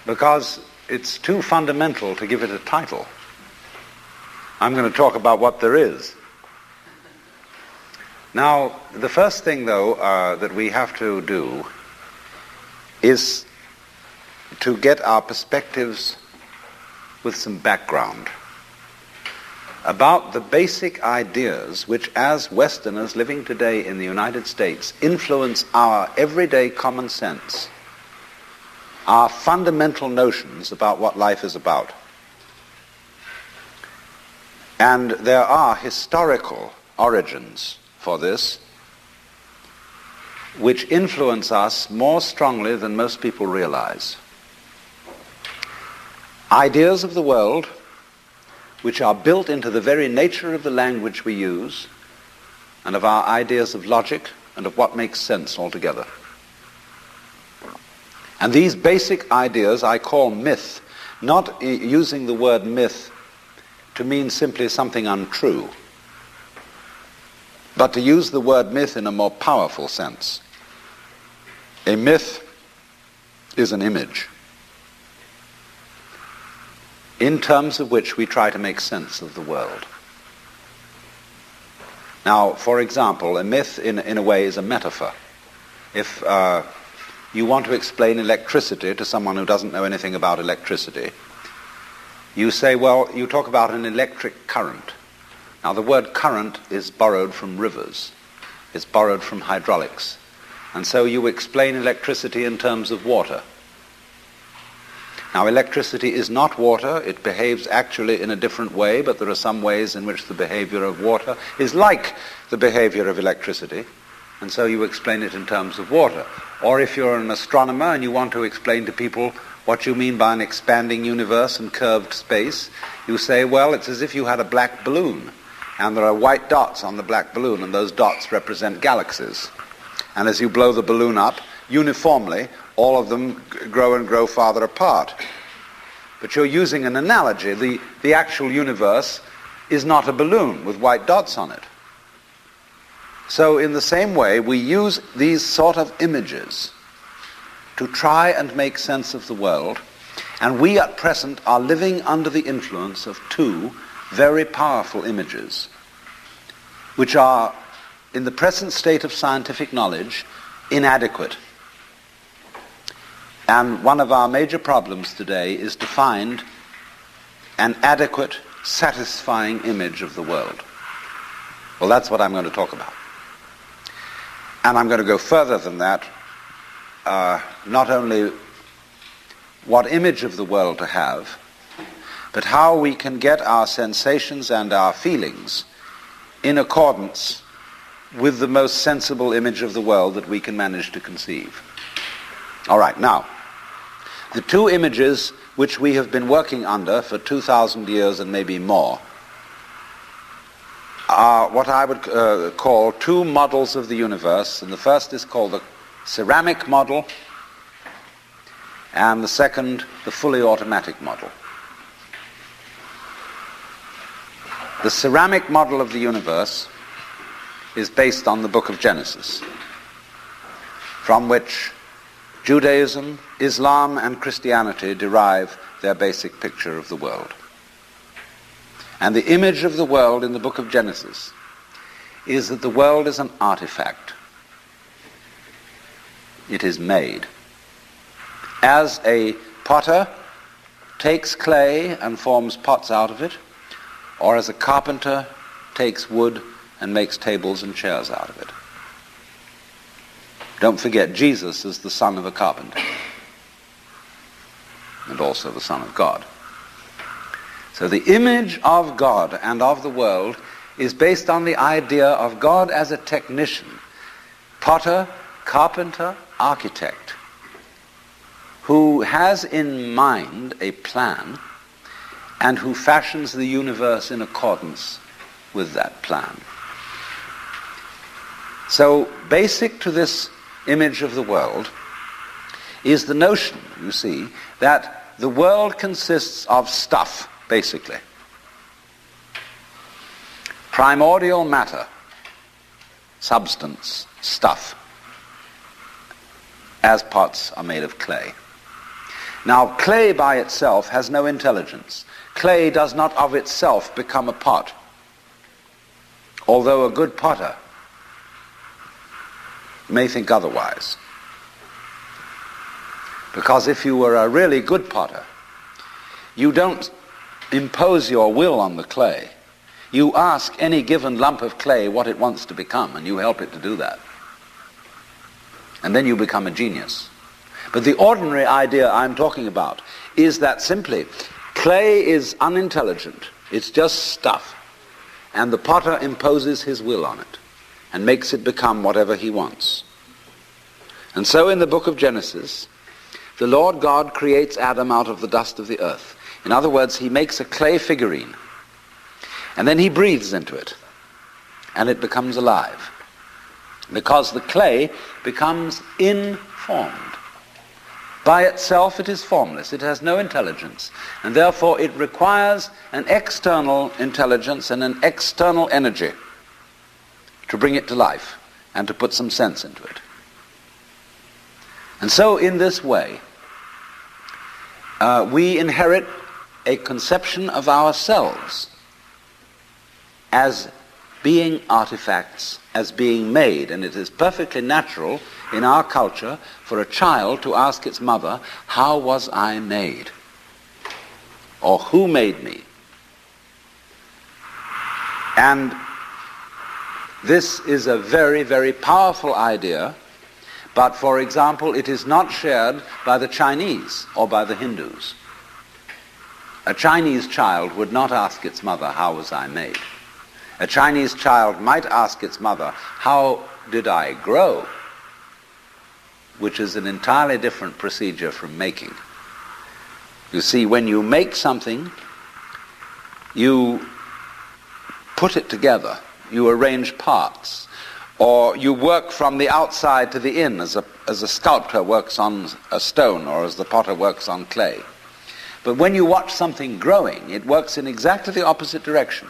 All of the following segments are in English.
because it's too fundamental to give it a title. I'm going to talk about what there is. Now, the first thing, though, that we have to do is to get our perspectives with some background about the basic ideas which, as Westerners living today in the United States, influence our everyday common sense, our fundamental notions about what life is about. And there are historical origins for this which influence us more strongly than most people realize. Ideas of the world which are built into the very nature of the language we use and of our ideas of logic and of what makes sense altogether. And these basic ideas I call myth, not using the word myth to mean simply something untrue, but to use the word myth in a more powerful sense. A myth is an image in terms of which we try to make sense of the world. Now, for example, a myth in a way is a metaphor. If you want to explain electricity to someone who doesn't know anything about electricity, you say, well, you talk about an electric current. Now, the word current is borrowed from rivers. It's borrowed from hydraulics. And so you explain electricity in terms of water. Now, electricity is not water. It behaves actually in a different way, but there are some ways in which the behavior of water is like the behavior of electricity, and so you explain it in terms of water. Or if you're an astronomer and you want to explain to people what you mean by an expanding universe and curved space, you say, well, it's as if you had a black balloon, and there are white dots on the black balloon, and those dots represent galaxies. And as you blow the balloon up, uniformly, all of them grow and grow farther apart. But you're using an analogy. The actual universe is not a balloon with white dots on it. So in the same way, we use these sort of images to try and make sense of the world, and we at present are living under the influence of two very powerful images, which are, in the present state of scientific knowledge, inadequate. And one of our major problems today is to find an adequate, satisfying image of the world. Well, that's what I'm going to talk about. And I'm going to go further than that, not only what image of the world to have, but how we can get our sensations and our feelings in accordance with the most sensible image of the world that we can manage to conceive. All right, now, the two images which we have been working under for 2,000 years and maybe more are what I would call two models of the universe, and the first is called the ceramic model, and the second, the fully automatic model. The ceramic model of the universe is based on the book of Genesis, from which Judaism, Islam, and Christianity derive their basic picture of the world. And the image of the world in the book of Genesis is that the world is an artifact. It is made. As a potter takes clay and forms pots out of it, or as a carpenter takes wood and makes tables and chairs out of it. Don't forget, Jesus is the son of a carpenter and also the Son of God. So the image of God and of the world is based on the idea of God as a technician, potter, carpenter, architect, who has in mind a plan and who fashions the universe in accordance with that plan. So basic to this image of the world is the notion, you see, that the world consists of stuff, basically. Primordial matter, substance, stuff, as pots are made of clay. Now, clay by itself has no intelligence. Clay does not of itself become a pot, although a good potter may think otherwise. Because if you were a really good potter, you don't impose your will on the clay. You ask any given lump of clay what it wants to become, and you help it to do that. And then you become a genius. But the ordinary idea I'm talking about is that simply clay is unintelligent. It's just stuff. And the potter imposes his will on it and makes it become whatever he wants. And so in the book of Genesis, the Lord God creates Adam out of the dust of the earth. In other words, he makes a clay figurine, and then he breathes into it, and it becomes alive. Because the clay becomes informed. By itself it is formless, it has no intelligence, and therefore it requires an external intelligence and an external energy to bring it to life and to put some sense into it. And so in this way, we inherit a conception of ourselves as being artifacts, as being made. And it is perfectly natural in our culture for a child to ask its mother, how was I made? Or who made me? And this is a very, very powerful idea, but for example, it is not shared by the Chinese or by the Hindus. A Chinese child would not ask its mother, how was I made? A Chinese child might ask its mother, how did I grow? Which is an entirely different procedure from making. You see, when you make something, you put it together, you arrange parts, or you work from the outside to the in, as a sculptor works on a stone, or as the potter works on clay. But when you watch something growing, it works in exactly the opposite direction.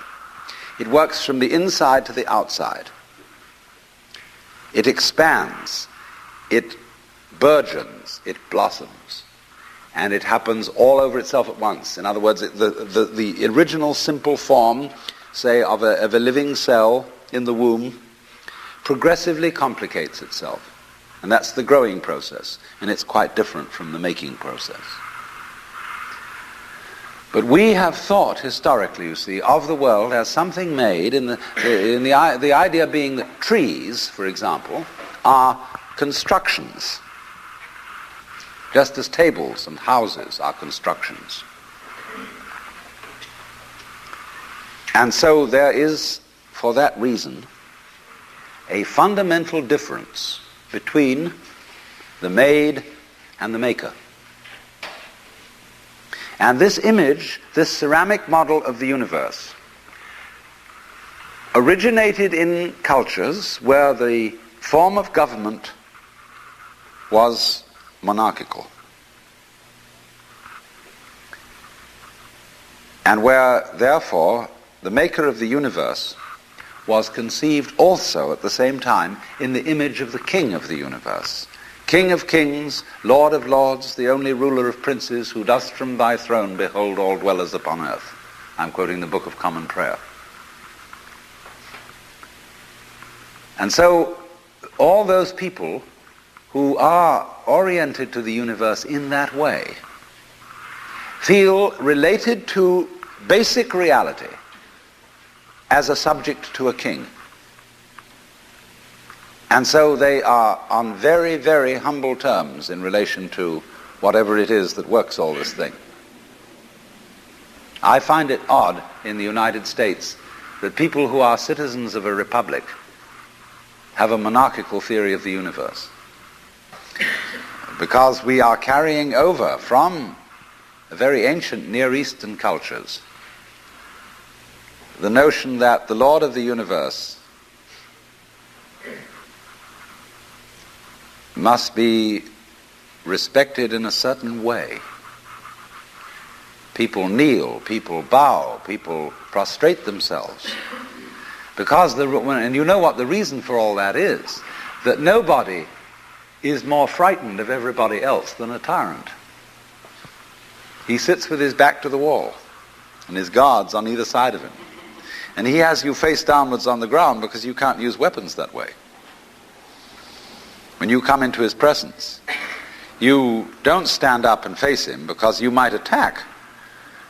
It works from the inside to the outside. It expands, it burgeons, it blossoms, and it happens all over itself at once. In other words, the original simple form, say, of a living cell in the womb, progressively complicates itself. And that's the growing process, and it's quite different from the making process. But we have thought historically, you see, of the world as something made, the idea being that trees, for example, are constructions, just as tables and houses are constructions. And so there is, for that reason, a fundamental difference between the made and the maker. And this image, this ceramic model of the universe, originated in cultures where the form of government was monarchical, and where, therefore, the maker of the universe was conceived also at the same time in the image of the king of the universe. King of kings, Lord of lords, the only ruler of princes, who dost from thy throne behold all dwellers upon earth. I'm quoting the Book of Common Prayer. And so all those people who are oriented to the universe in that way feel related to basic reality as a subject to a king. And so they are on very, very humble terms in relation to whatever it is that works all this thing. I find it odd in the United States that people who are citizens of a republic have a monarchical theory of the universe. Because we are carrying over from very ancient Near Eastern cultures the notion that the Lord of the universe must be respected in a certain way. People kneel, people bow, people prostrate themselves. Because, and you know what the reason for all that is, that nobody is more frightened of everybody else than a tyrant. He sits with his back to the wall, and his guards on either side of him. And he has you face downwards on the ground because you can't use weapons that way. When you come into his presence, you don't stand up and face him because you might attack.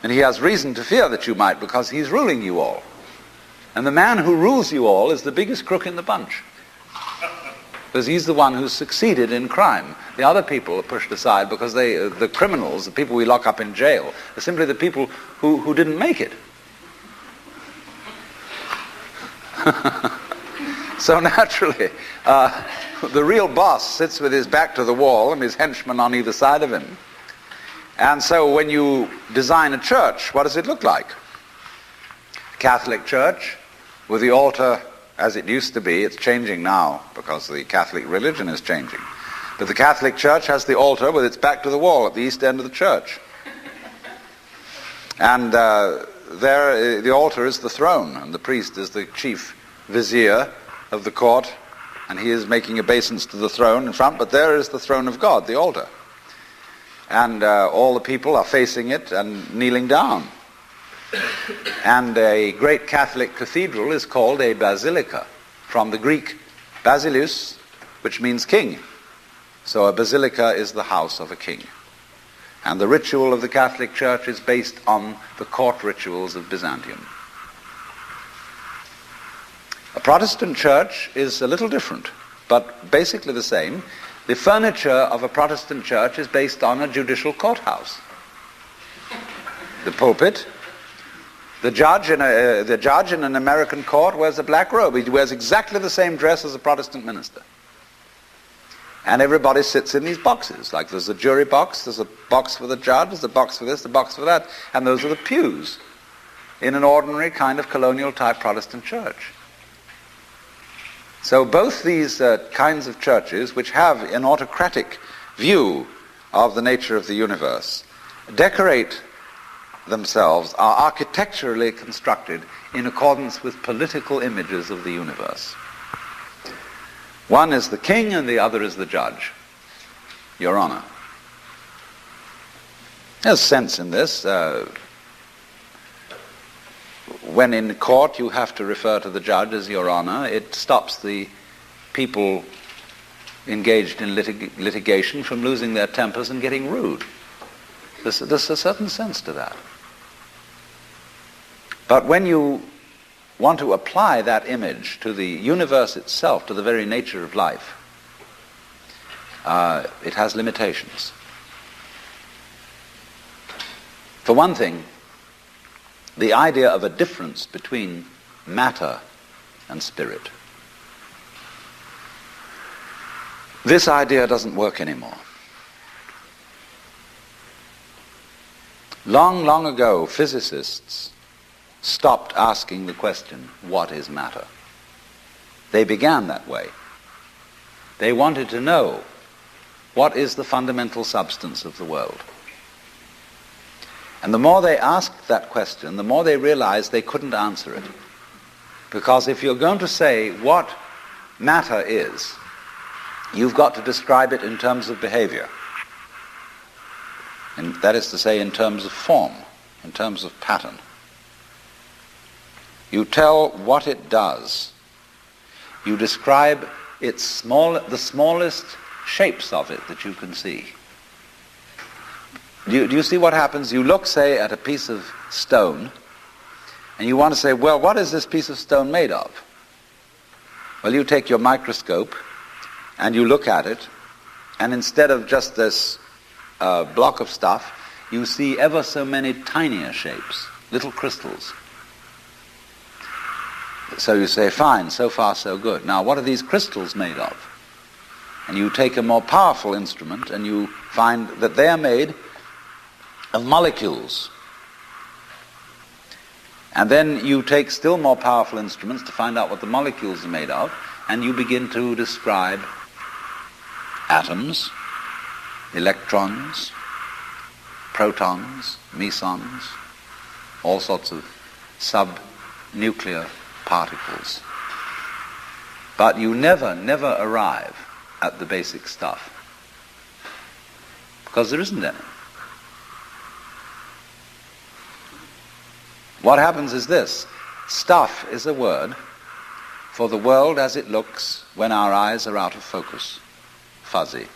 And he has reason to fear that you might because he's ruling you all. And the man who rules you all is the biggest crook in the bunch. Because he's the one who's succeeded in crime. The other people are pushed aside because the criminals, the people we lock up in jail, are simply the people who didn't make it. So naturally, the real boss sits with his back to the wall and his henchmen on either side of him. And so when you design a church, what does it look like? Catholic church with the altar as it used to be. It's changing now because the Catholic religion is changing. But the Catholic Church has the altar with its back to the wall at the east end of the church. And there the altar is the throne, and the priest is the chief vizier of the court, and he is making obeisance to the throne in front, but there is the throne of God, the altar. And all the people are facing it and kneeling down. And a great Catholic cathedral is called a basilica, from the Greek basileus, which means king. So a basilica is the house of a king. And the ritual of the Catholic Church is based on the court rituals of Byzantium. A Protestant church is a little different, but basically the same. The furniture of a Protestant church is based on a judicial courthouse. The pulpit. The judge in an American court wears a black robe. He wears exactly the same dress as a Protestant minister. And everybody sits in these boxes. Like there's a jury box, there's a box for the judge, there's a box for this, a box for that, and those are the pews in an ordinary kind of colonial type Protestant church. So both these kinds of churches, which have an autocratic view of the nature of the universe, decorate themselves, are architecturally constructed in accordance with political images of the universe. One is the king and the other is the judge, Your Honor. There's sense in this. When in court you have to refer to the judge as Your Honor, it stops the people engaged in litigation from losing their tempers and getting rude. There's a certain sense to that. But when you want to apply that image to the universe itself, to the very nature of life, it has limitations. For one thing, the idea of a difference between matter and spirit. This idea doesn't work anymore. Long, long ago, physicists stopped asking the question, what is matter? They began that way. They wanted to know, what is the fundamental substance of the world? And the more they asked that question, the more they realized they couldn't answer it. Because if you're going to say what matter is, you've got to describe it in terms of behavior. And that is to say, in terms of form, in terms of pattern. You tell what it does. You describe the smallest shapes of it that you can see. Do you see what happens? You look, say, at a piece of stone, and you want to say, well, what is this piece of stone made of? Well, you take your microscope, and you look at it, and instead of just this block of stuff, you see ever so many tinier shapes, little crystals. So you say, fine, so far so good. Now, what are these crystals made of? And you take a more powerful instrument, and you find that they are made of molecules. And then you take still more powerful instruments to find out what the molecules are made of, and you begin to describe atoms, electrons, protons, mesons, all sorts of subnuclear particles. But you never arrive at the basic stuff, because there isn't any. What happens is this. Stuff is a word for the world as it looks when our eyes are out of focus. Fuzzy.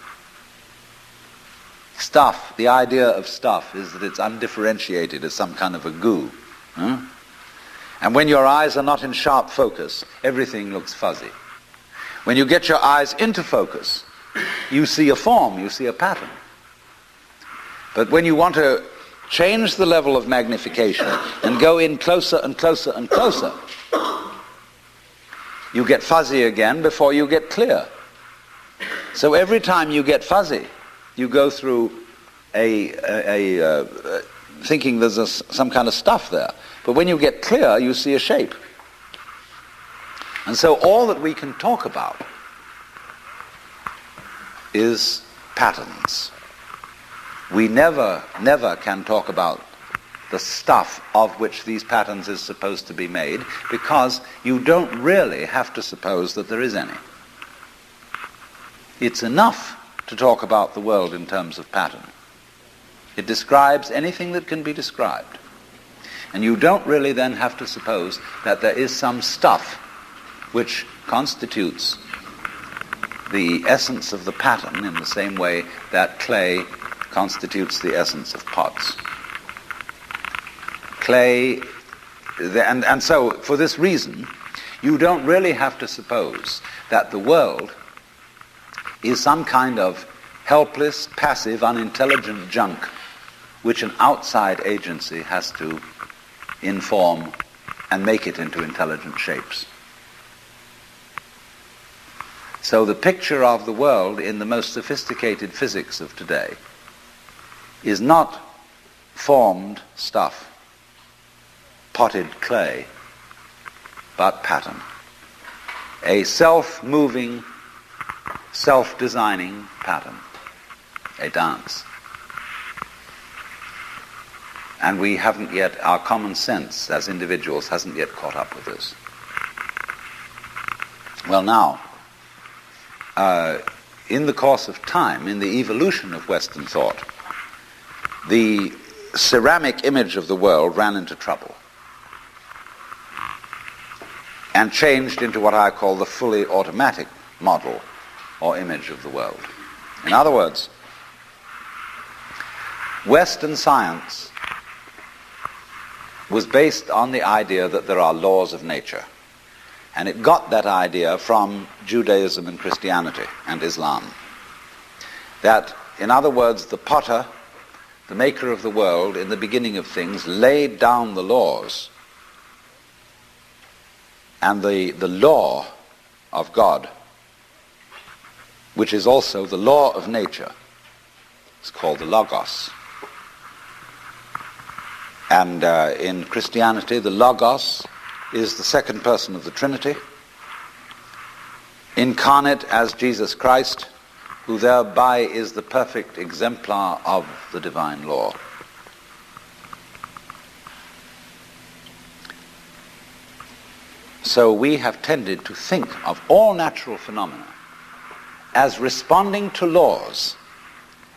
Stuff, the idea of stuff is that it's undifferentiated as some kind of a goo. And when your eyes are not in sharp focus, everything looks fuzzy. When you get your eyes into focus, you see a form, you see a pattern. But when you want to change the level of magnification and go in closer and closer and closer, you get fuzzy again before you get clear. So every time you get fuzzy, you go through thinking there's some kind of stuff there. But when you get clear, you see a shape. And so all that we can talk about is patterns. We never can talk about the stuff of which these patterns is supposed to be made, because you don't really have to suppose that there is any. It's enough to talk about the world in terms of pattern. It describes anything that can be described. And you don't really then have to suppose that there is some stuff which constitutes the essence of the pattern in the same way that clay constitutes the essence of pots. Clay, and so for this reason, you don't really have to suppose that the world is some kind of helpless, passive, unintelligent junk which an outside agency has to inform and make it into intelligent shapes. So the picture of the world in the most sophisticated physics of today is not formed stuff, potted clay, but pattern. A self-moving, self-designing pattern, a dance. And we haven't yet, our common sense as individuals hasn't yet caught up with this. Well now, in the course of time, in the evolution of Western thought, the ceramic image of the world ran into trouble and changed into what I call the fully automatic model or image of the world. In other words, Western science was based on the idea that there are laws of nature. And it got that idea from Judaism and Christianity and Islam. That, in other words, the potter, the maker of the world, in the beginning of things, laid down the laws. And the law of God, which is also the law of nature, is called the Logos. And in Christianity, the Logos is the second person of the Trinity, incarnate as Jesus Christ, who thereby is the perfect exemplar of the divine law. So we have tended to think of all natural phenomena as responding to laws,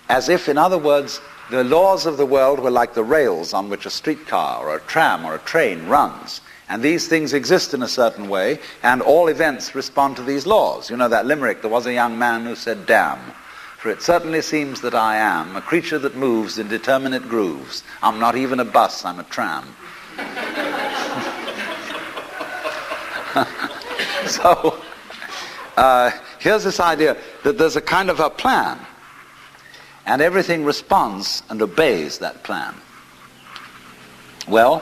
as if, in other words, the laws of the world were like the rails on which a streetcar or a tram or a train runs. And these things exist in a certain way, and all events respond to these laws. You know that limerick, there was a young man who said, "Damn, for it certainly seems that I am a creature that moves in determinate grooves. I'm not even a bus, I'm a tram." So, here's this idea that there's a kind of a plan, and everything responds and obeys that plan. Well,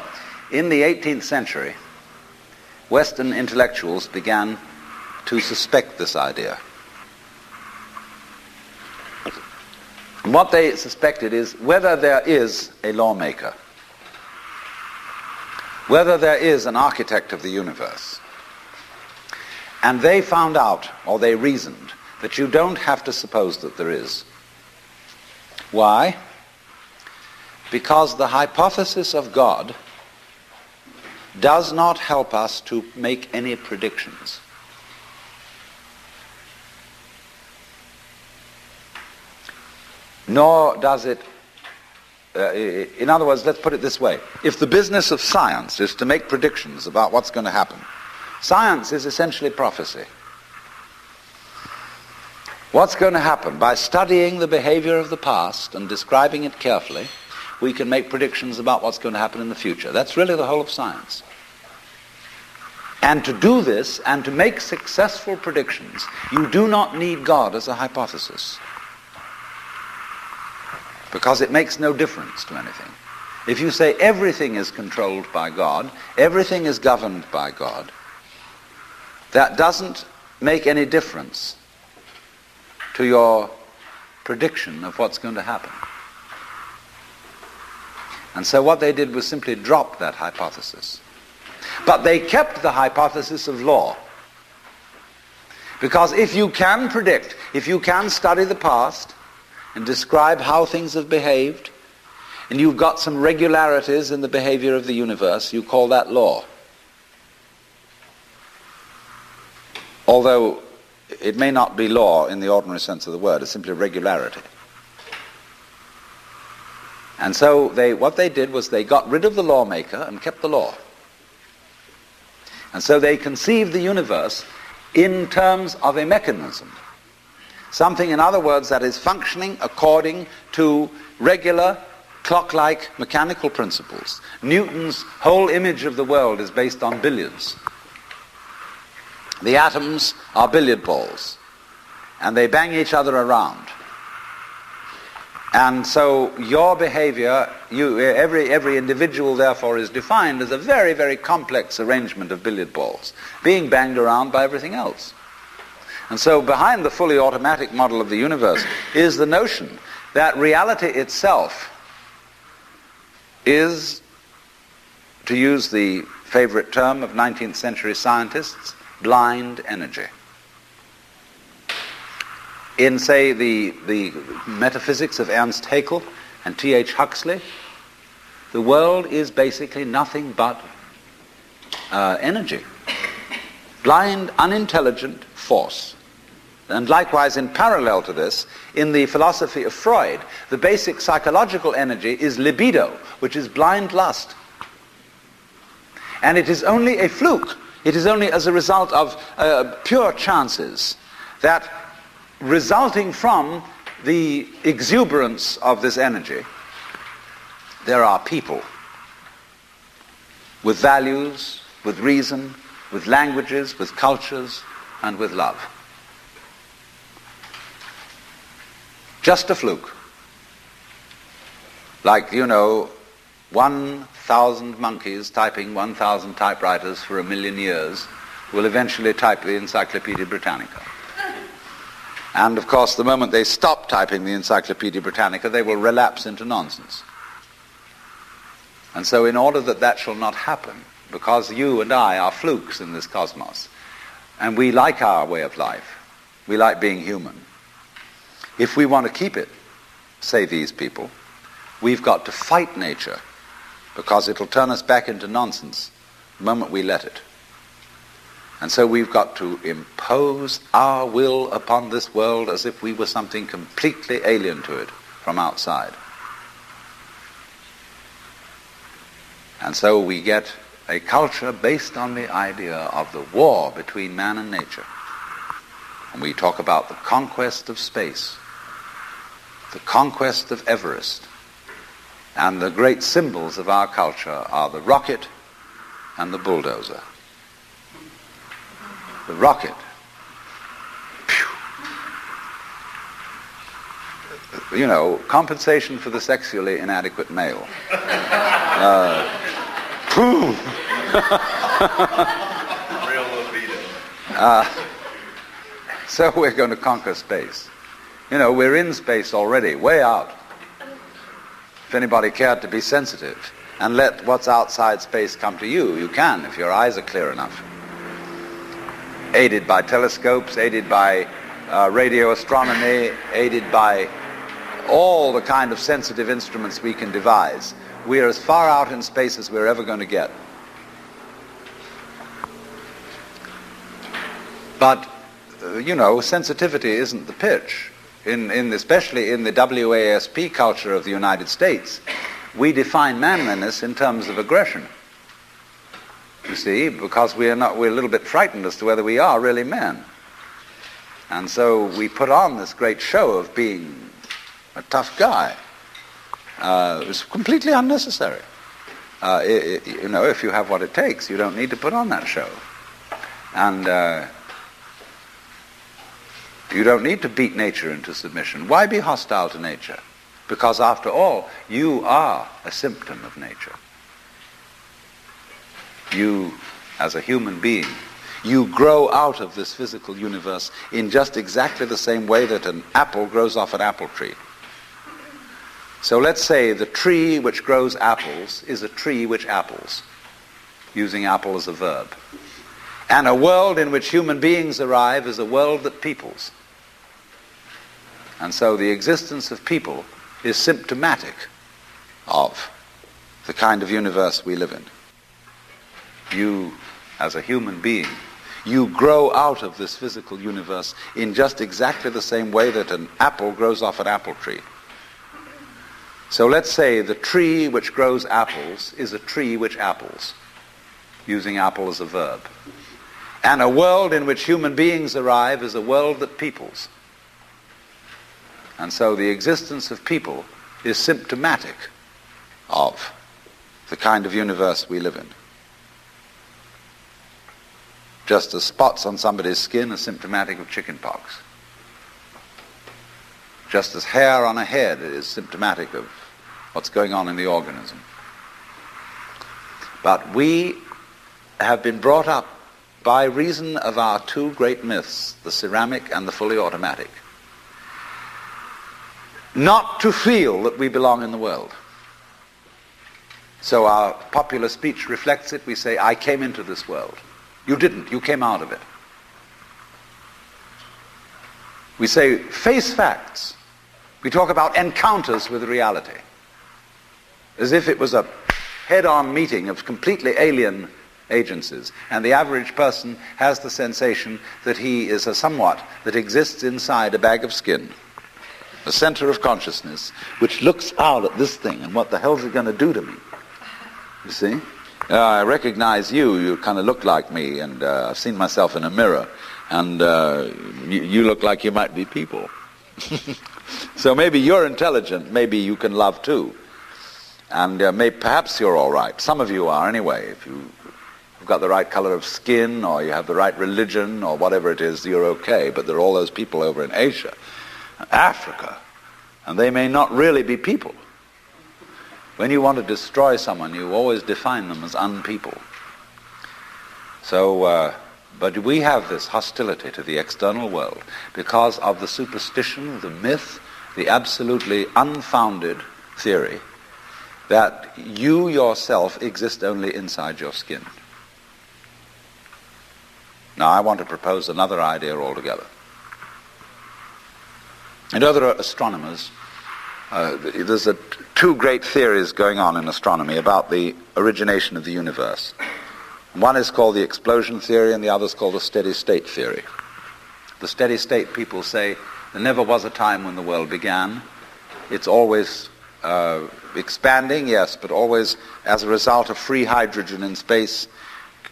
in the 18th century, Western intellectuals began to suspect this idea. And what they suspected is whether there is a lawmaker, whether there is an architect of the universe. And they found out, or they reasoned, that you don't have to suppose that there is. Why? Because the hypothesis of God does not help us to make any predictions. Nor does it in other words, let's put it this way. If the business of science is to make predictions about what's going to happen, science is essentially prophecy. What's going to happen? By studying the behavior of the past and describing it carefully, we can make predictions about what's going to happen in the future. That's really the whole of science. And to do this, and to make successful predictions, you do not need God as a hypothesis, because it makes no difference to anything. If you say everything is controlled by God, everything is governed by God, that doesn't make any difference to your prediction of what's going to happen. And so what they did was simply drop that hypothesis. But they kept the hypothesis of law. Because if you can predict, if you can study the past and describe how things have behaved, and you've got some regularities in the behavior of the universe, you call that law. Although it may not be law in the ordinary sense of the word, it's simply regularity. And so what they did was they got rid of the lawmaker and kept the law. And so they conceived the universe in terms of a mechanism. Something, in other words, that is functioning according to regular, clock-like mechanical principles. Newton's whole image of the world is based on billiards. The atoms are billiard balls, and they bang each other around. And so your behavior, every individual therefore is defined as a very, very complex arrangement of billiard balls, being banged around by everything else. And so behind the fully automatic model of the universe is the notion that reality itself is, to use the favorite term of 19th century scientists, blind energy. In, say, the metaphysics of Ernst Haeckel and T.H. Huxley, the world is basically nothing but energy. Blind, unintelligent force. And likewise, in parallel to this, in the philosophy of Freud, the basic psychological energy is libido, which is blind lust. And it is only a fluke. It is only as a result of pure chances that, resulting from the exuberance of this energy, there are people with values, with reason, with languages, with cultures, and with love. Just a fluke. Like, 1,000 monkeys typing 1,000 typewriters for 1,000,000 years will eventually type the Encyclopedia Britannica. And of course, the moment they stop typing the Encyclopedia Britannica, they will relapse into nonsense. And so in order that that shall not happen, because you and I are flukes in this cosmos, and we like our way of life, we like being human, if we want to keep it, say these people, we've got to fight nature, because it'll turn us back into nonsense the moment we let it. And so we've got to impose our will upon this world as if we were something completely alien to it from outside. And so we get a culture based on the idea of the war between man and nature. And we talk about the conquest of space, the conquest of Everest. And the great symbols of our culture are the rocket and the bulldozer. The rocket. Compensation for the sexually inadequate male. Real libido. So we're going to conquer space. We're in space already, way out. If anybody cared to be sensitive and let what's outside space come to you, you can, if your eyes are clear enough. Aided by telescopes, aided by radio astronomy, aided by all the kind of sensitive instruments we can devise. We are as far out in space as we're ever going to get. But, sensitivity isn't the pitch. Especially in the WASP culture of the United States, we define manliness in terms of aggression. You see, because we're a little bit frightened as to whether we are really men. And so we put on this great show of being a tough guy. It's completely unnecessary. If you have what it takes, you don't need to put on that show. And you don't need to beat nature into submission. Why be hostile to nature? Because after all, you are a symptom of nature. You, as a human being, you grow out of this physical universe in just exactly the same way that an apple grows off an apple tree. So let's say the tree which grows apples is a tree which apples, using apple as a verb. And a world in which human beings arrive is a world that peoples. And so the existence of people is symptomatic of the kind of universe we live in. You, as a human being, you grow out of this physical universe in just exactly the same way that an apple grows off an apple tree. So let's say the tree which grows apples is a tree which apples, using apple as a verb. And a world in which human beings arrive is a world that peoples. And so the existence of people is symptomatic of the kind of universe we live in. Just as spots on somebody's skin are symptomatic of chickenpox. Just as hair on a head is symptomatic of what's going on in the organism. But we have been brought up by reason of our two great myths, the ceramic and the fully automatic, not to feel that we belong in the world. So our popular speech reflects it. We say, I came into this world. You didn't. You came out of it. We say, face facts. We talk about encounters with reality, as if it was a head-on meeting of completely alien agencies, and the average person has the sensation that he is a somewhat that exists inside a bag of skin, a center of consciousness, which looks out at this thing, and what the hell's it going to do to me? You see? I recognize you. You kind of look like me, and I've seen myself in a mirror, and you look like you might be people. So maybe you're intelligent, maybe you can love too. And perhaps you're all right. Some of you are anyway. If you've got the right color of skin, or you have the right religion, or whatever it is, you're okay. But there are all those people over in Asia, Africa, and they may not really be people. When you want to destroy someone, you always define them as unpeople. So, but we have this hostility to the external world because of the superstition, the myth, the absolutely unfounded theory that you yourself exist only inside your skin. Now, I want to propose another idea altogether. And other astronomers, there's two great theories going on in astronomy about the origination of the universe. One is called the explosion theory, and the other is called the steady state theory. The steady state people say there never was a time when the world began. It's always expanding, yes, but always as a result of free hydrogen in space.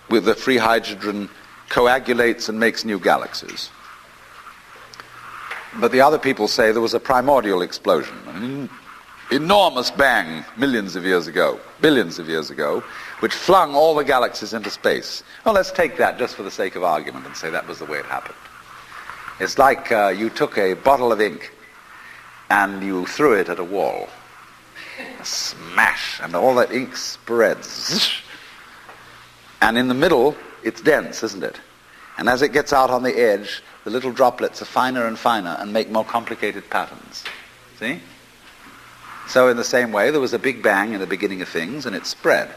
With the free hydrogen coagulates and makes new galaxies. But the other people say there was a primordial explosion, an enormous bang millions of years ago, billions of years ago, which flung all the galaxies into space. Well, let's take that just for the sake of argument and say that was the way it happened. It's like you took a bottle of ink and you threw it at a wall. A smash, and all that ink spreads. And in the middle, it's dense, isn't it? And as it gets out on the edge, the little droplets are finer and finer and make more complicated patterns. See? So in the same way, there was a big bang in the beginning of things, and it spread.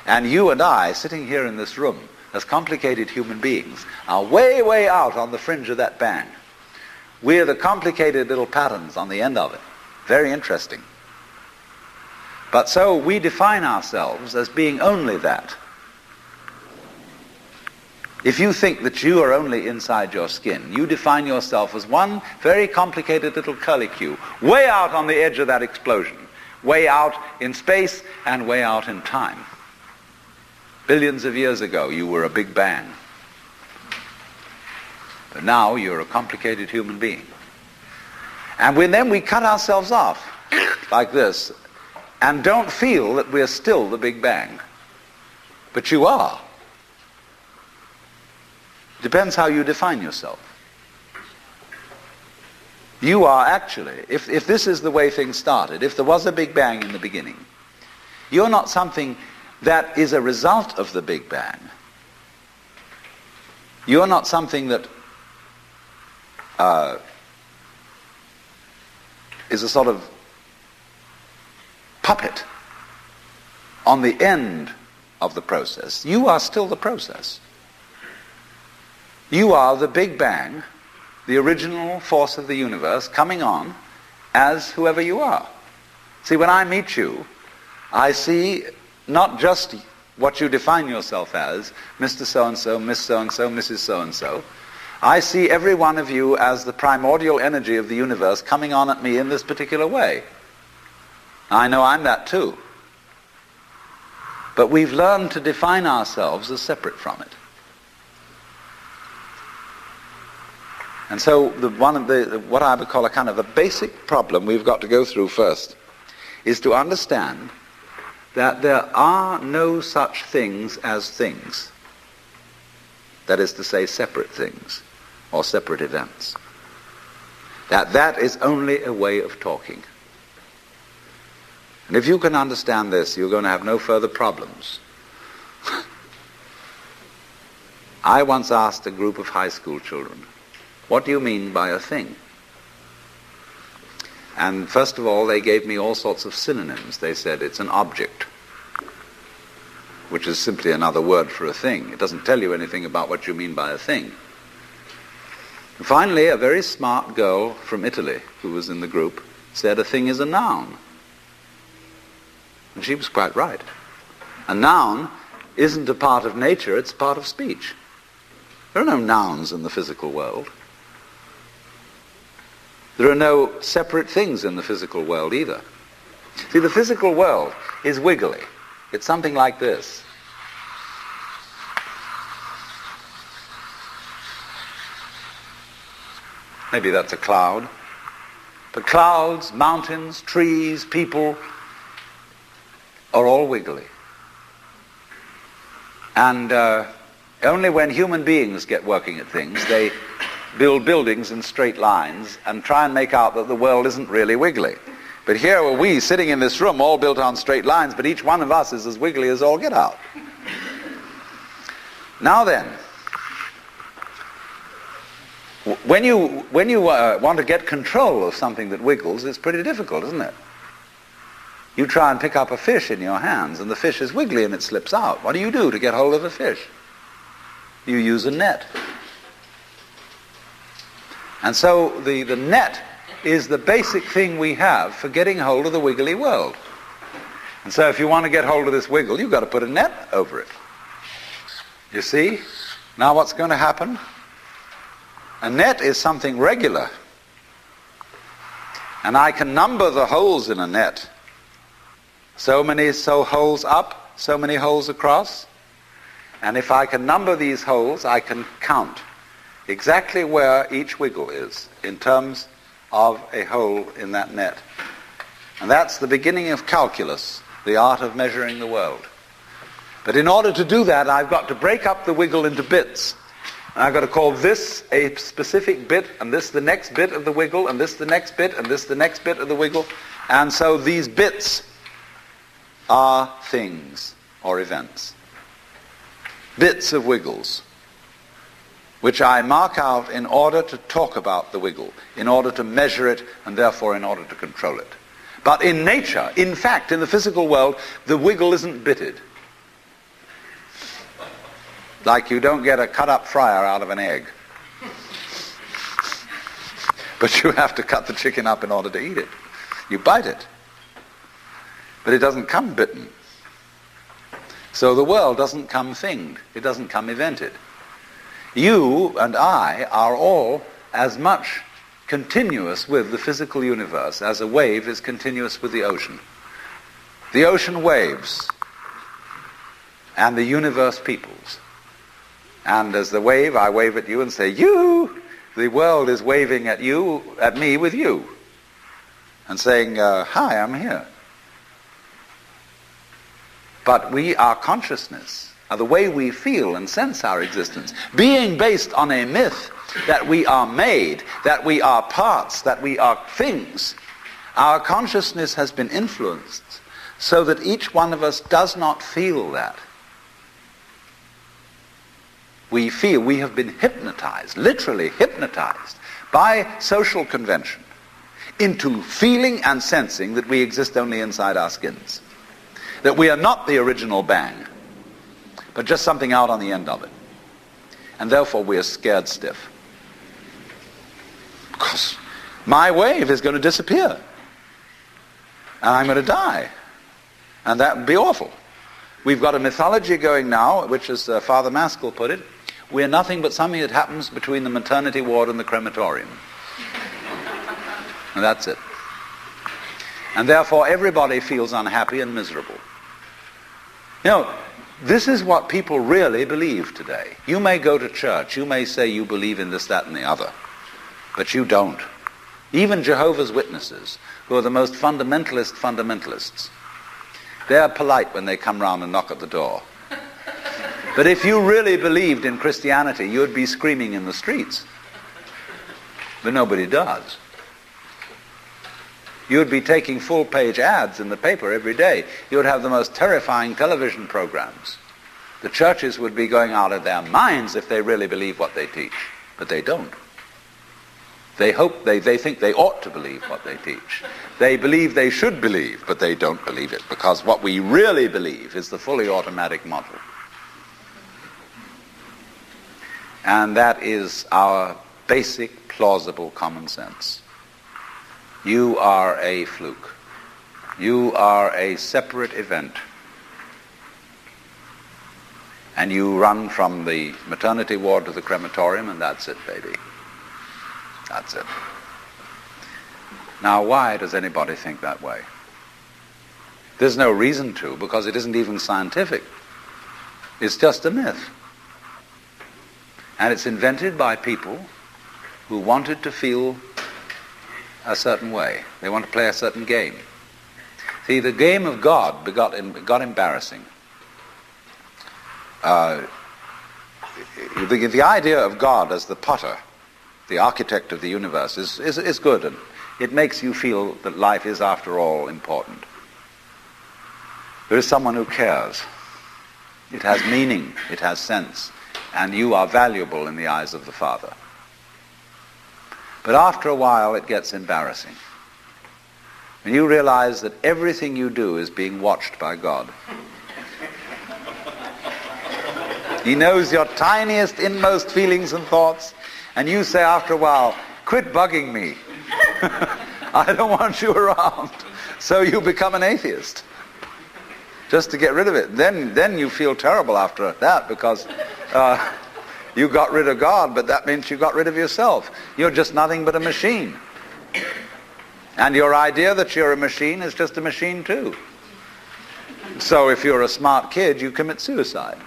And you and I, sitting here in this room, as complicated human beings, are way, way out on the fringe of that bang. We're the complicated little patterns on the end of it. Very interesting. But so we define ourselves as being only that. If you think that you are only inside your skin, you define yourself as one very complicated little curlicue, way out on the edge of that explosion, way out in space and way out in time. Billions of years ago, you were a big bang. But now you're a complicated human being. And then we cut ourselves off like this and don't feel that we're still the Big Bang. But you are. Depends how you define yourself. You are actually, if this is the way things started, if there was a Big Bang in the beginning, you're not something that is a result of the Big Bang. You're not something that is a sort of puppet on the end of the process. You are still the process. You are the Big Bang, the original force of the universe, coming on as whoever you are. See, when I meet you, I see not just what you define yourself as, Mr. So-and-so, Miss So-and-so, Mrs. So-and-so. I see every one of you as the primordial energy of the universe coming on at me in this particular way. I know I'm that too. But we've learned to define ourselves as separate from it. And so what I would call a kind of a basic problem we've got to go through first is to understand that there are no such things as things. That is to say, separate things or separate events. That is only a way of talking. And if you can understand this, you're going to have no further problems. I once asked a group of high school children, what do you mean by a thing? And first of all, they gave me all sorts of synonyms. They said it's an object, which is simply another word for a thing. It doesn't tell you anything about what you mean by a thing. And finally, a very smart girl from Italy who was in the group said a thing is a noun. And she was quite right. A noun isn't a part of nature, it's a part of speech. There are no nouns in the physical world. There are no separate things in the physical world either. See, the physical world is wiggly. It's something like this. Maybe that's a cloud. But clouds, mountains, trees, people are all wiggly. And only when human beings get working at things, they build buildings in straight lines and try and make out that the world isn't really wiggly. But here are we sitting in this room all built on straight lines, but each one of us is as wiggly as all get out. Now then, when you want to get control of something that wiggles, it's pretty difficult, isn't it? You try and pick up a fish in your hands, and the fish is wiggly and it slips out. What do you do to get hold of a fish? You use a net. And so the net is the basic thing we have for getting hold of the wiggly world. And so if you want to get hold of this wiggle, you've got to put a net over it. You see? Now what's going to happen? A net is something regular. And I can number the holes in a net. So many holes up, so many holes across. And if I can number these holes, I can count exactly where each wiggle is in terms of a hole in that net. And that's the beginning of calculus, the art of measuring the world. But in order to do that, I've got to break up the wiggle into bits. And I've got to call this a specific bit, and this the next bit of the wiggle, and this the next bit, and this the next bit of the wiggle. And so these bits are things or events. Bits of wiggles, which I mark out in order to talk about the wiggle, in order to measure it, and therefore in order to control it. But in nature, in fact, in the physical world, the wiggle isn't bitted. Like you don't get a cut-up fryer out of an egg. But you have to cut the chicken up in order to eat it. You bite it. But it doesn't come bitten. So the world doesn't come thinged. It doesn't come evented. You and I are all as much continuous with the physical universe as a wave is continuous with the ocean. The ocean waves, and the universe peoples. And as the wave, I wave at you and say, you! The world is waving at you, at me with you, and saying, hi, I'm here. But our consciousness, the way we feel and sense our existence, being based on a myth that we are made, that we are parts, that we are things, our consciousness has been influenced so that each one of us does not feel that. We feel we have been hypnotized, literally hypnotized, by social convention into feeling and sensing that we exist only inside our skins. That we are not the original bang, but just something out on the end of it. And therefore we are scared stiff. Because my wave is going to disappear. And I'm going to die. And that would be awful. We've got a mythology going now, which as Father Maskell put it, we're nothing but something that happens between the maternity ward and the crematorium. And that's it. And therefore everybody feels unhappy and miserable. You know, this is what people really believe today. You may go to church, you may say you believe in this, that, and the other, but you don't. Even Jehovah's Witnesses, who are the most fundamentalists, they're polite when they come round and knock at the door. But if you really believed in Christianity, you'd be screaming in the streets. But nobody does. You'd be taking full-page ads in the paper every day. You'd have the most terrifying television programs. The churches would be going out of their minds if they really believe what they teach. But they don't. They think they ought to believe what they teach. They believe they should believe, but they don't believe it, because what we really believe is the fully automatic model. And that is our basic, plausible common sense. You are a fluke. You are a separate event. And you run from the maternity ward to the crematorium, and that's it, baby. That's it. Now, why does anybody think that way? There's no reason to, because it isn't even scientific. It's just a myth. And it's invented by people who wanted to feel a certain way. They want to play a certain game. See, the game of God got embarrassing. The idea of God as the potter, the architect of the universe, is good, and it makes you feel that life is, after all, important. There is someone who cares. It has meaning, it has sense, and you are valuable in the eyes of the Father. But after a while, it gets embarrassing. When you realize that everything you do is being watched by God. He knows your tiniest, inmost feelings and thoughts, and you say after a while, quit bugging me. I don't want you around. So you become an atheist, just to get rid of it. Then you feel terrible after that, because you got rid of God, but that means you got rid of yourself. You're just nothing but a machine. And your idea that you're a machine is just a machine too. So if you're a smart kid, you commit suicide.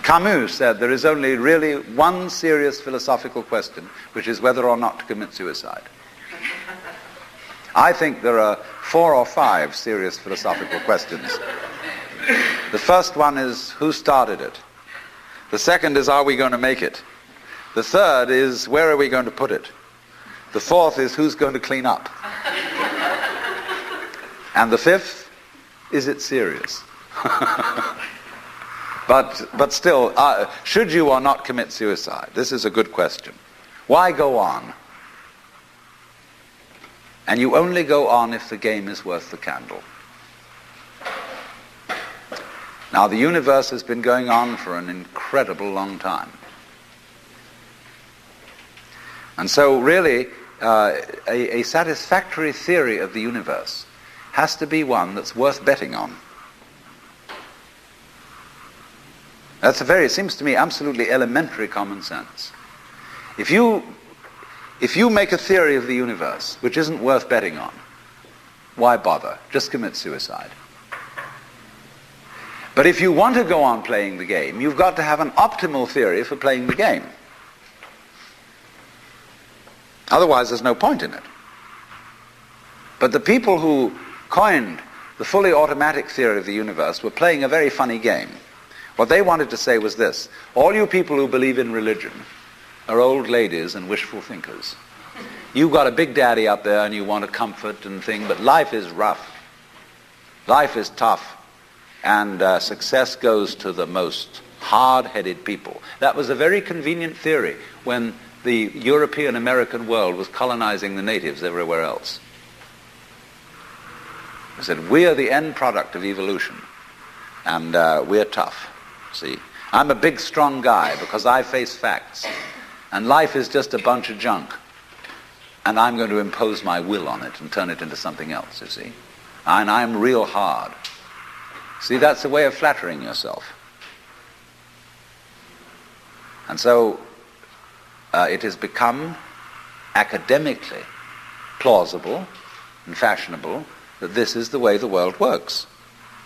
Camus said there is only really one serious philosophical question, which is whether or not to commit suicide. I think there are 4 or 5 serious philosophical questions. The first one is, who started it? The second is, are we going to make it? The third is, where are we going to put it? The fourth is, who's going to clean up? And the fifth, is it serious? But still, should you or not commit suicide? This is a good question. Why go on? And you only go on if the game is worth the candle. Now, the universe has been going on for an incredible long time. And so really, a satisfactory theory of the universe has to be one that's worth betting on. It seems to me, absolutely elementary common sense. If you make a theory of the universe which isn't worth betting on, why bother? Just commit suicide. But if you want to go on playing the game, you've got to have an optimal theory for playing the game. Otherwise, there's no point in it. But the people who coined the fully automatic theory of the universe were playing a very funny game. What they wanted to say was this: all you people who believe in religion are old ladies and wishful thinkers. You've got a big daddy up there and you want a comfort and thing, but life is rough. Life is tough. And success goes to the most hard-headed people. That was a very convenient theory when the European American world was colonizing the natives everywhere else. They said, we are the end product of evolution, and we're tough. See, I'm a big, strong guy because I face facts, and life is just a bunch of junk, and I'm going to impose my will on it and turn it into something else, you see. And I'm real hard. See, that's a way of flattering yourself. And so it has become academically plausible and fashionable that this is the way the world works.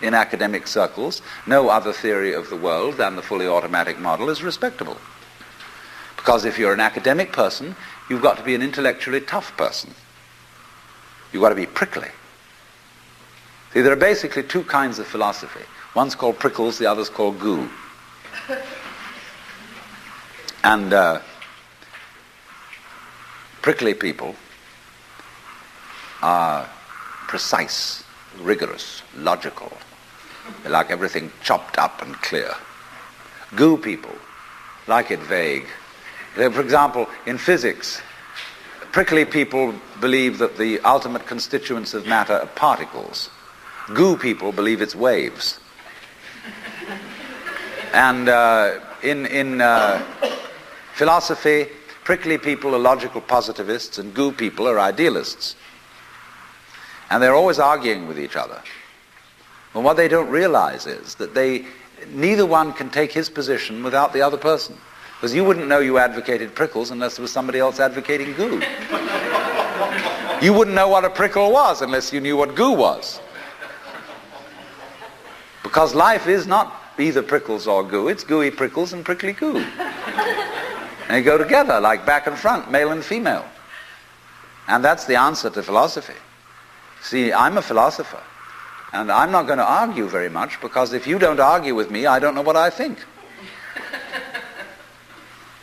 In academic circles, no other theory of the world than the fully automatic model is respectable. Because if you're an academic person, you've got to be an intellectually tough person. You've got to be prickly. See, there are basically two kinds of philosophy. One's called prickles, the other's called goo. And prickly people are precise, rigorous, logical. They like everything chopped up and clear. Goo people like it vague. For example, in physics, prickly people believe that the ultimate constituents of matter are particles. Goo people believe it's waves. And in philosophy, prickly people are logical positivists and goo people are idealists. And they're always arguing with each other. But what they don't realize is that neither one can take his position without the other person. Because you wouldn't know you advocated prickles unless there was somebody else advocating goo. You wouldn't know what a prickle was unless you knew what goo was. Because life is not either prickles or goo, it's gooey prickles and prickly goo. And they go together like back and front, male and female. And that's the answer to philosophy. See, I'm a philosopher, and I'm not going to argue very much, because if you don't argue with me, I don't know what I think.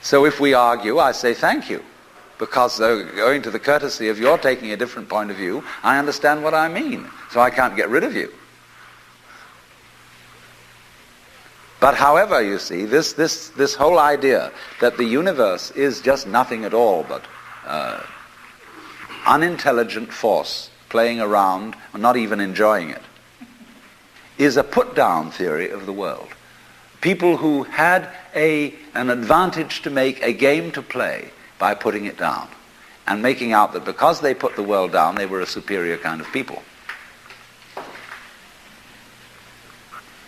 So if we argue, I say thank you, because owing to the courtesy of your taking a different point of view, I understand what I mean, so I can't get rid of you. But however, you see, this whole idea that the universe is just nothing at all but unintelligent force playing around and not even enjoying it, is a put-down theory of the world. People who had an advantage to make, a game to play, by putting it down and making out that because they put the world down, they were a superior kind of people.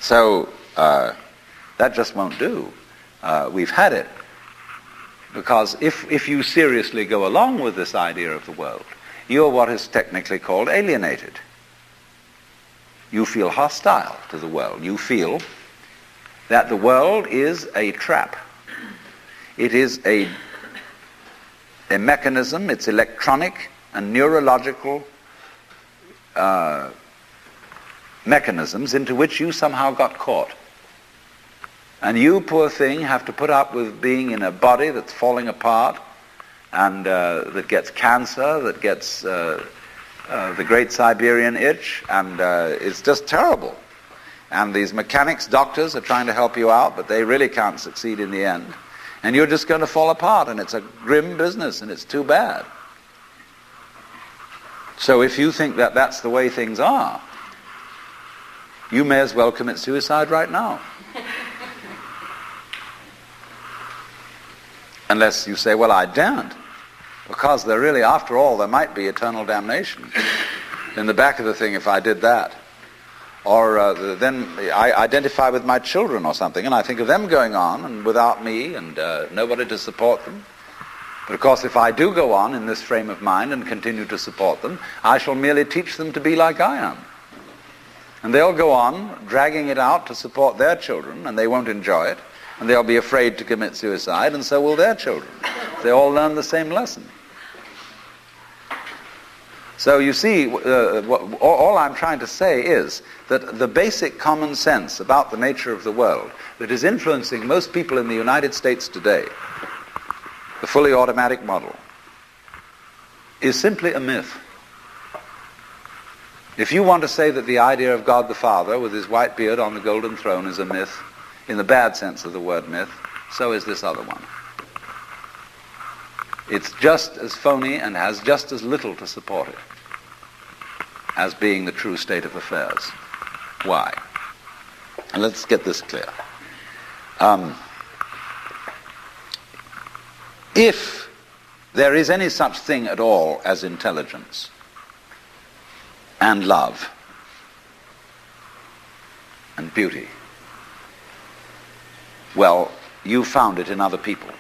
So that just won't do. We've had it. Because if you seriously go along with this idea of the world, you're what is technically called alienated. You feel hostile to the world. You feel that the world is a trap. It is a mechanism, it's electronic and neurological mechanisms into which you somehow got caught. And you, poor thing, have to put up with being in a body that's falling apart and that gets cancer, that gets the Great Siberian Itch, and it's just terrible. And these mechanics, doctors, are trying to help you out, but they really can't succeed in the end. And you're just going to fall apart, and it's a grim business, and it's too bad. So if you think that that's the way things are, you may as well commit suicide right now. Unless you say, well, I daren't, because there really, after all, there might be eternal damnation in the back of the thing if I did that. Or then I identify with my children or something, and I think of them going on and without me and nobody to support them. But of course, if I do go on in this frame of mind and continue to support them, I shall merely teach them to be like I am. And they'll go on dragging it out to support their children, and they won't enjoy it, and they'll be afraid to commit suicide, and so will their children. They all learn the same lesson. So you see, all I'm trying to say is that the basic common sense about the nature of the world that is influencing most people in the United States today, the fully automatic model, is simply a myth. If you want to say that the idea of God the Father with his white beard on the golden throne is a myth, in the bad sense of the word myth, so is this other one. It's just as phony and has just as little to support it as being the true state of affairs. Why? And let's get this clear. If there is any such thing at all as intelligence and love and beauty, well, you found it in other people.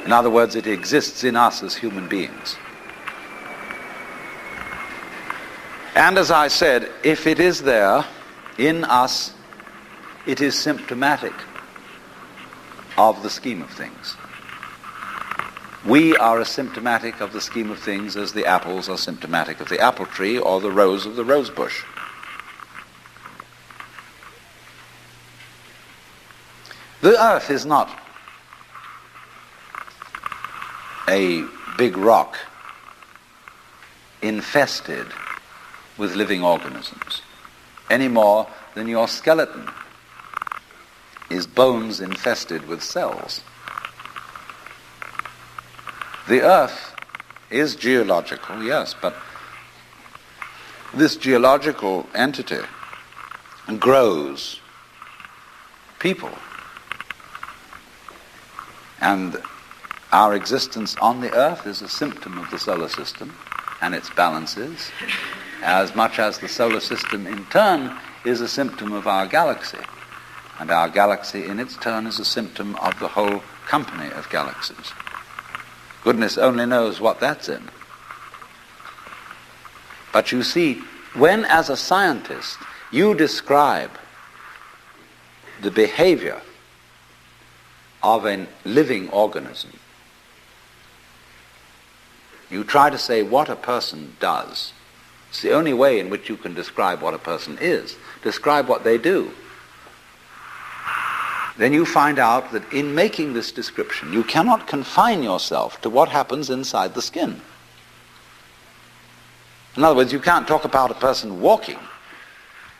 In other words, it exists in us as human beings. And as I said, if it is there in us, it is symptomatic of the scheme of things. We are as symptomatic of the scheme of things as the apples are symptomatic of the apple tree or the rose of the rose bush. The earth is not a big rock infested with living organisms, any more than your skeleton is bones infested with cells. The earth is geological, yes, but this geological entity grows people. And our existence on the earth is a symptom of the solar system and its balances, as much as the solar system in turn is a symptom of our galaxy. And our galaxy in its turn is a symptom of the whole company of galaxies. Goodness only knows what that's in. But you see, when as a scientist you describe the behavior of a living organism, you try to say what a person does. It's the only way in which you can describe what a person is. Describe what they do. Then you find out that in making this description, you cannot confine yourself to what happens inside the skin. In other words, you can't talk about a person walking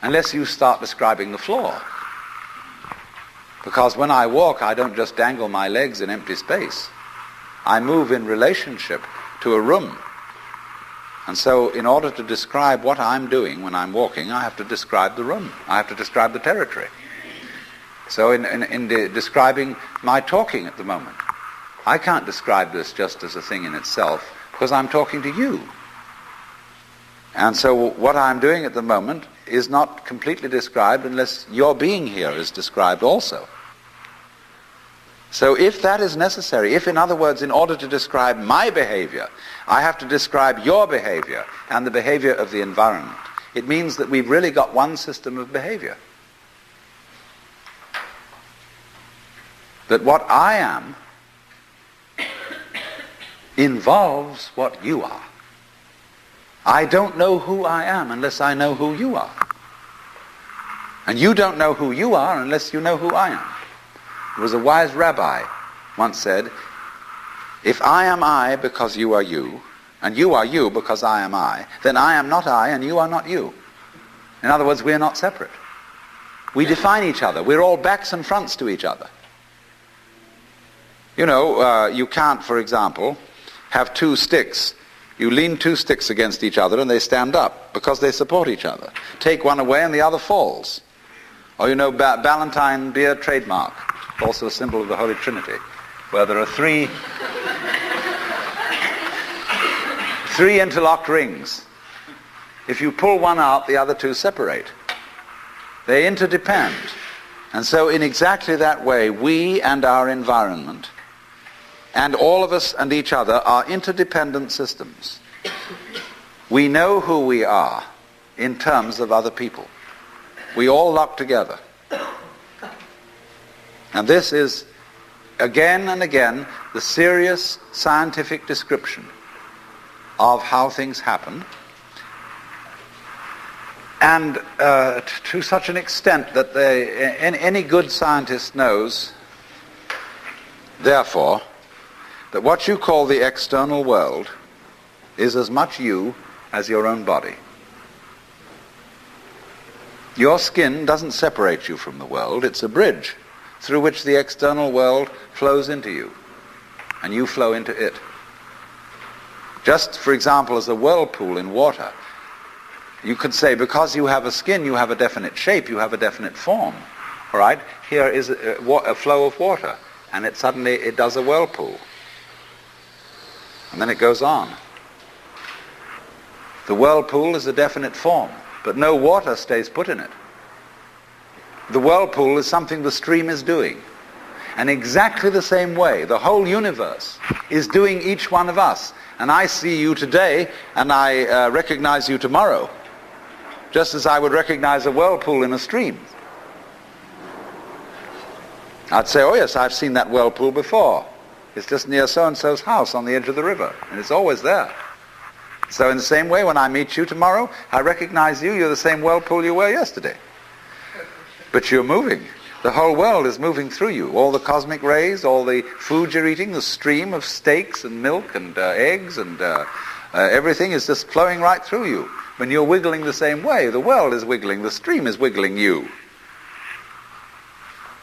unless you start describing the floor. Because when I walk, I don't just dangle my legs in empty space. I move in relationship to a room. And so in order to describe what I'm doing when I'm walking, I have to describe the room. I have to describe the territory. So in describing my talking at the moment, I can't describe this just as a thing in itself because I'm talking to you. And so what I'm doing at the moment is not completely described unless your being here is described also. So if that is necessary, if in other words, in order to describe my behavior, I have to describe your behavior and the behavior of the environment, it means that we've really got one system of behavior. That what I am involves what you are. I don't know who I am unless I know who you are. And you don't know who you are unless you know who I am. There was a wise rabbi once said, if I am I because you are you, and you are you because I am I, then I am not I and you are not you. In other words, we are not separate. We define each other. We're all backs and fronts to each other. You know, you can't, for example, have two sticks. You lean two sticks against each other and they stand up because they support each other. Take one away and the other falls. Or you know, Ballantine beer trademark, also a symbol of the Holy Trinity, where there are three interlocked rings. If you pull one out, the other two separate. They interdepend. And so in exactly that way, we and our environment and all of us and each other are interdependent systems. We know who we are in terms of other people. We all lock together. And this is, again and again, the serious scientific description of how things happen, and to such an extent that any good scientist knows, therefore, that what you call the external world is as much you as your own body. Your skin doesn't separate you from the world. It's a bridge through which the external world flows into you, and you flow into it. Just, for example, as a whirlpool in water, you could say, because you have a skin, you have a definite shape, you have a definite form. All right? Here is a flow of water, and it does a whirlpool. And then it goes on. The whirlpool is a definite form, but no water stays put in it. The whirlpool is something the stream is doing. And exactly the same way, the whole universe is doing each one of us. And I see you today, and I recognize you tomorrow, just as I would recognize a whirlpool in a stream. I'd say, oh yes, I've seen that whirlpool before. It's just near so-and-so's house on the edge of the river, and it's always there. So in the same way, when I meet you tomorrow, I recognize you. You're the same whirlpool you were yesterday. But you're moving. The whole world is moving through you. All the cosmic rays, all the food you're eating, the stream of steaks and milk and eggs and everything is just flowing right through you. When you're wiggling the same way, the world is wiggling, the stream is wiggling you.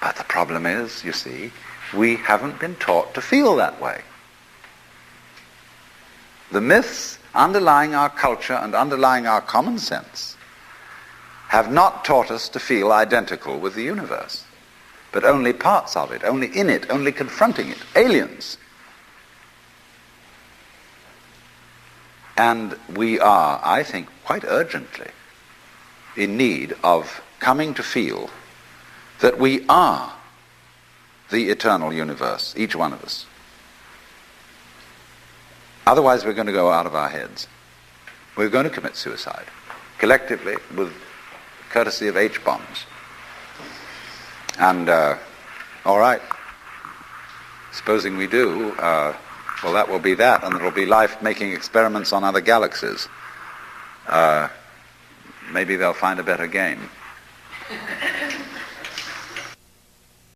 But the problem is, you see, we haven't been taught to feel that way. The myths underlying our culture and underlying our common sense have not taught us to feel identical with the universe, but only parts of it, only in it, only confronting it, aliens. And we are, I think, quite urgently in need of coming to feel that we are the eternal universe, each one of us. Otherwise we're going to go out of our heads. We're going to commit suicide, collectively, with courtesy of H-bombs. And, all right, supposing we do, well, that will be that, and there will be life making experiments on other galaxies. Maybe they'll find a better game.